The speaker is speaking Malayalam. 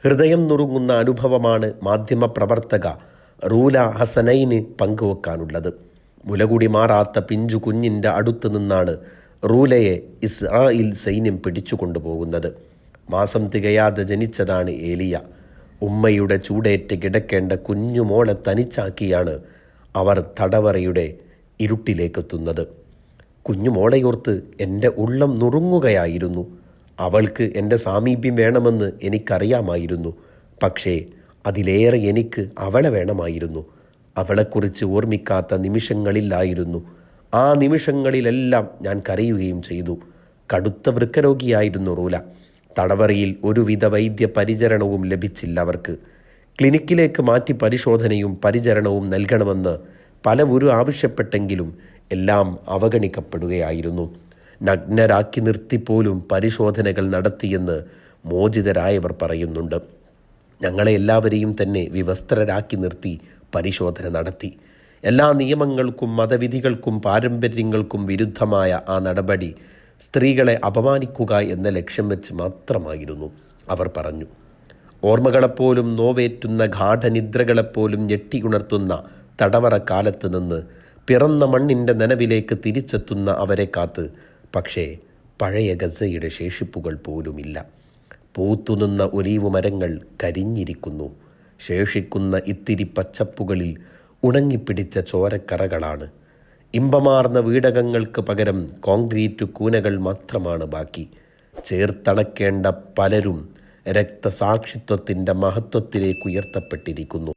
ഹൃദയം നുറുങ്ങുന്ന അനുഭവമാണ് മാധ്യമപ്രവർത്തക റൂല ഹസനൈന് പങ്കുവെക്കാനുള്ളത്. മുലകുടി മാറാത്ത പിഞ്ചു കുഞ്ഞിൻ്റെ അടുത്ത് നിന്നാണ് റൂലയെ ഇസ്രായേൽ സൈന്യം പിടിച്ചുകൊണ്ടുപോകുന്നത്. മാസം തികയാതെ ജനിച്ചതാണ് ഏലിയ. ഉമ്മയുടെ ചൂടേറ്റ് കിടക്കേണ്ട കുഞ്ഞുമോളെ തനിച്ചാക്കിയാണ് അവർ തടവറയുടെ ഇരുട്ടിലേക്കെത്തുന്നത്. കുഞ്ഞുമോളയോർത്ത് എൻ്റെ ഉള്ളം നുറുങ്ങുകയായിരുന്നു. അവൾക്ക് എൻ്റെ സാമീപ്യം വേണമെന്ന് എനിക്കറിയാമായിരുന്നു. പക്ഷേ അതിലേറെ എനിക്ക് അവളെ വേണമായിരുന്നു. അവളെക്കുറിച്ച് ഓർമ്മിക്കാത്ത നിമിഷങ്ങളില്ലായിരുന്നു. ആ നിമിഷങ്ങളിലെല്ലാം ഞാൻ കരയുകയും ചെയ്തു. കടുത്ത വൃക്കരോഗിയായിരുന്നു റൂല. തടവറയിൽ ഒരുവിധ വൈദ്യ പരിചരണവും ലഭിച്ചില്ല അവർക്ക്. ക്ലിനിക്കിലേക്ക് മാറ്റി പരിശോധനയും പരിചരണവും നൽകണമെന്ന് പലവരും ആവശ്യപ്പെട്ടെങ്കിലും എല്ലാം അവഗണിക്കപ്പെടുകയായിരുന്നു. നഗ്നരാക്കി നിർത്തിപ്പോലും പരിശോധനകൾ നടത്തിയെന്ന് മോചിതരായവർ പറയുന്നുണ്ട്. ഞങ്ങളെ എല്ലാവരെയും തന്നെ വിവസ്ത്രരാക്കി നിർത്തി പരിശോധന നടത്തി. എല്ലാ നിയമങ്ങൾക്കും മതവിധികൾക്കും പാരമ്പര്യങ്ങൾക്കും വിരുദ്ധമായ ആ നടപടി സ്ത്രീകളെ അപമാനിക്കുക എന്ന ലക്ഷ്യം വെച്ച് മാത്രമായിരുന്നു, അവർ പറഞ്ഞു. ഓർമ്മകളെപ്പോലും നോവേറ്റുന്ന ഗാഠനിദ്രകളെപ്പോലും ഞെട്ടിയുണർത്തുന്ന തടവറക്കാലത്ത് നിന്ന് പിറന്ന മണ്ണിൻ്റെ നനവിലേക്ക് തിരിച്ചെത്തുന്ന അവരെ കാത്ത് പക്ഷേ പഴയ ഗസയുടെ ശേഷിപ്പുകൾ പോലുമില്ല. പൂത്തുനിന്ന ഒലീവ് മരങ്ങൾ കരിഞ്ഞിരിക്കുന്നു. ശേഷിക്കുന്ന ഇത്തിരി പച്ചപ്പുകളിൽ ഉണങ്ങിപ്പിടിച്ച ചോരക്കറകളാണ്. ഇമ്പമാർന്ന വീടകങ്ങൾക്ക് പകരം കോൺക്രീറ്റ് കൂനകൾ മാത്രമാണ് ബാക്കി. ചേർത്തണക്കേണ്ട പലരും രക്തസാക്ഷിത്വത്തിൻ്റെ മഹത്വത്തിലേക്ക് ഉയർത്തപ്പെട്ടിരിക്കുന്നു.